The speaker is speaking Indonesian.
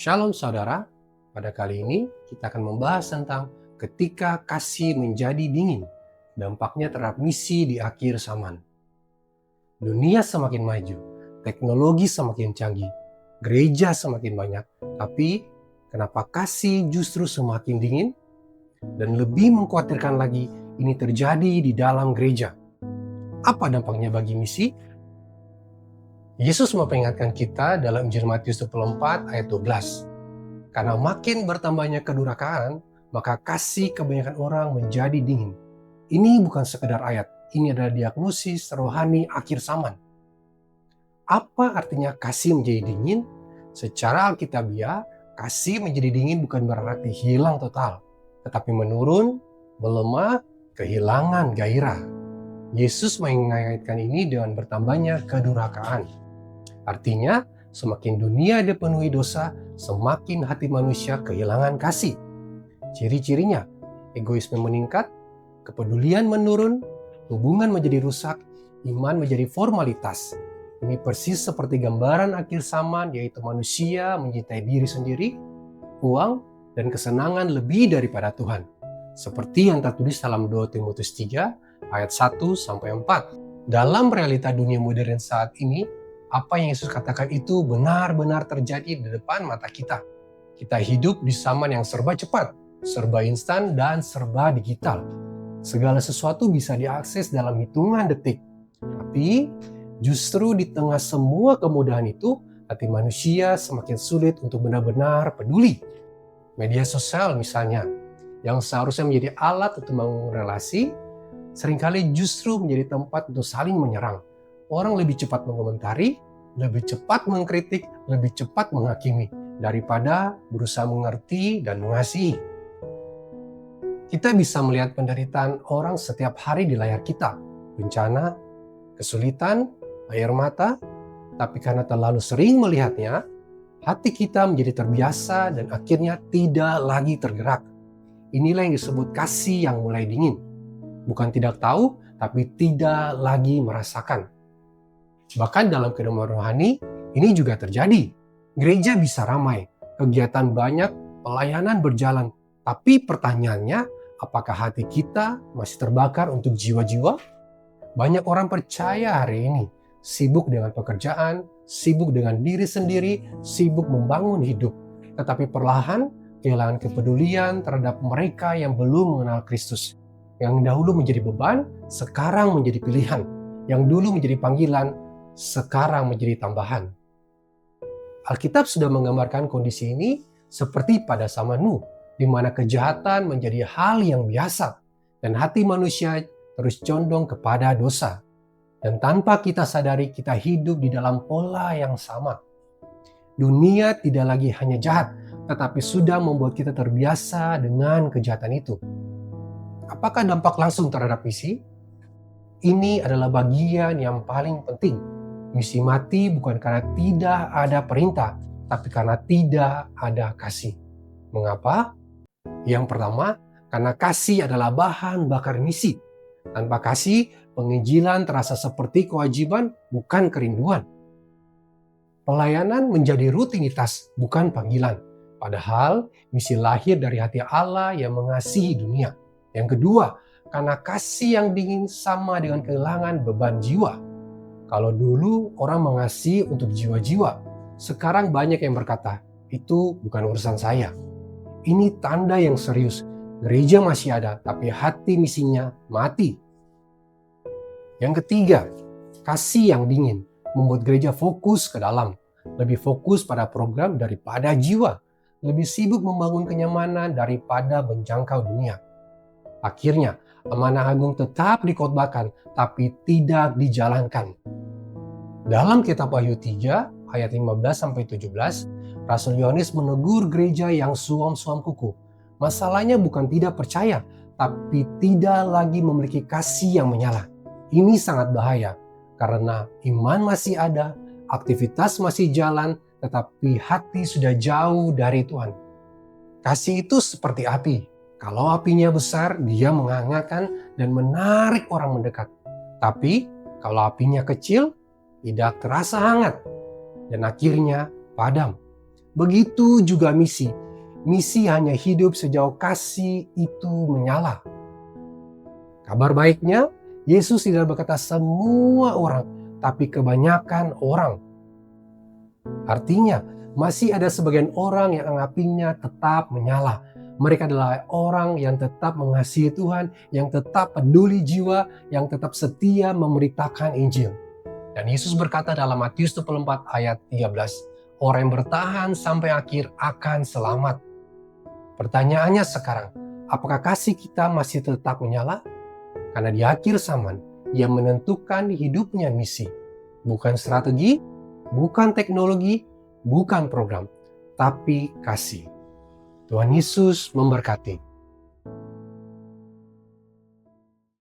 Shalom saudara, pada kali ini kita akan membahas tentang ketika kasih menjadi dingin, dampaknya terhadap misi di akhir zaman. Dunia semakin maju, teknologi semakin canggih, gereja semakin banyak, tapi kenapa kasih justru semakin dingin? Dan lebih mengkhawatirkan lagi, ini terjadi di dalam gereja. Apa dampaknya bagi misi? Yesus memperingatkan kita dalam Injil Matius 24 ayat 12. Karena makin bertambahnya kedurhakaan, maka kasih kebanyakan orang menjadi dingin. Ini bukan sekedar ayat, ini adalah diagnosis rohani akhir zaman. Apa artinya kasih menjadi dingin? Secara alkitabiah, kasih menjadi dingin bukan berarti hilang total, tetapi menurun, melemah, kehilangan gairah. Yesus mengaitkan ini dengan bertambahnya kedurhakaan. Artinya, semakin dunia dipenuhi dosa, semakin hati manusia kehilangan kasih. Ciri-cirinya, egoisme meningkat, kepedulian menurun, hubungan menjadi rusak, iman menjadi formalitas. Ini persis seperti gambaran akhir zaman, yaitu manusia mencintai diri sendiri, uang, dan kesenangan lebih daripada Tuhan. Seperti yang tertulis dalam 2 Timotius 3 ayat 1-4. Dalam realita dunia modern saat ini, apa yang Yesus katakan itu benar-benar terjadi di depan mata kita. Kita hidup di zaman yang serba cepat, serba instan, dan serba digital. Segala sesuatu bisa diakses dalam hitungan detik. Tapi justru di tengah semua kemudahan itu, hati manusia semakin sulit untuk benar-benar peduli. Media sosial misalnya, yang seharusnya menjadi alat untuk membangun relasi, seringkali justru menjadi tempat untuk saling menyerang. Orang lebih cepat mengomentari, lebih cepat mengkritik, lebih cepat menghakimi, daripada berusaha mengerti dan mengasihi. Kita bisa melihat penderitaan orang setiap hari di layar kita. Bencana, kesulitan, air mata, tapi karena terlalu sering melihatnya, hati kita menjadi terbiasa dan akhirnya tidak lagi tergerak. Inilah yang disebut kasih yang mulai dingin. Bukan tidak tahu, tapi tidak lagi merasakan. Bahkan dalam kehidupan rohani, ini juga terjadi. Gereja bisa ramai, kegiatan banyak, pelayanan berjalan. Tapi pertanyaannya, apakah hati kita masih terbakar untuk jiwa-jiwa? Banyak orang percaya hari ini, sibuk dengan pekerjaan, sibuk dengan diri sendiri, sibuk membangun hidup. Tetapi perlahan, kehilangan kepedulian terhadap mereka yang belum mengenal Kristus. Yang dahulu menjadi beban, sekarang menjadi pilihan. Yang dulu menjadi panggilan, sekarang menjadi tambahan. Alkitab sudah menggambarkan kondisi ini seperti pada zaman Nuh, di mana kejahatan menjadi hal yang biasa dan hati manusia terus condong kepada dosa. Dan tanpa kita sadari, kita hidup di dalam pola yang sama. Dunia tidak lagi hanya jahat, tetapi sudah membuat kita terbiasa dengan kejahatan itu. Apakah dampak langsung terhadap misi? Ini adalah bagian yang paling penting. Misi mati bukan karena tidak ada perintah, tapi karena tidak ada kasih. Mengapa? Yang pertama, karena kasih adalah bahan bakar misi. Tanpa kasih, penginjilan terasa seperti kewajiban, bukan kerinduan. Pelayanan menjadi rutinitas, bukan panggilan. Padahal, misi lahir dari hati Allah yang mengasihi dunia. Yang kedua, karena kasih yang dingin sama dengan kehilangan beban jiwa. Kalau dulu orang mengasihi untuk jiwa-jiwa, sekarang banyak yang berkata, itu bukan urusan saya. Ini tanda yang serius. Gereja masih ada, tapi hati misinya mati. Yang ketiga, kasih yang dingin membuat gereja fokus ke dalam. Lebih fokus pada program daripada jiwa. Lebih sibuk membangun kenyamanan daripada menjangkau dunia. Akhirnya, amanah agung tetap dikhotbahkan, tapi tidak dijalankan. Dalam kitab Wahyu 3 ayat 15-17, Rasul Yohanes menegur gereja yang suam-suam kuku. Masalahnya bukan tidak percaya, tapi tidak lagi memiliki kasih yang menyala. Ini sangat bahaya, karena iman masih ada, aktivitas masih jalan, tetapi hati sudah jauh dari Tuhan. Kasih itu seperti api. Kalau apinya besar, dia menghangatkan dan menarik orang mendekat. Tapi kalau apinya kecil, tidak terasa hangat dan akhirnya padam. Begitu juga misi. Misi hanya hidup sejauh kasih itu menyala. Kabar baiknya, Yesus tidak berkata semua orang, tapi kebanyakan orang. Artinya, masih ada sebagian orang yang apinya tetap menyala. Mereka adalah orang yang tetap mengasihi Tuhan, yang tetap peduli jiwa, yang tetap setia memberitakan Injil. Dan Yesus berkata dalam Matius 24 ayat 13, orang yang bertahan sampai akhir akan selamat. Pertanyaannya sekarang, apakah kasih kita masih tetap menyala? Karena di akhir zaman, Dia menentukan hidupnya misi. Bukan strategi, bukan teknologi, bukan program, tapi kasih. Tuhan Yesus memberkati.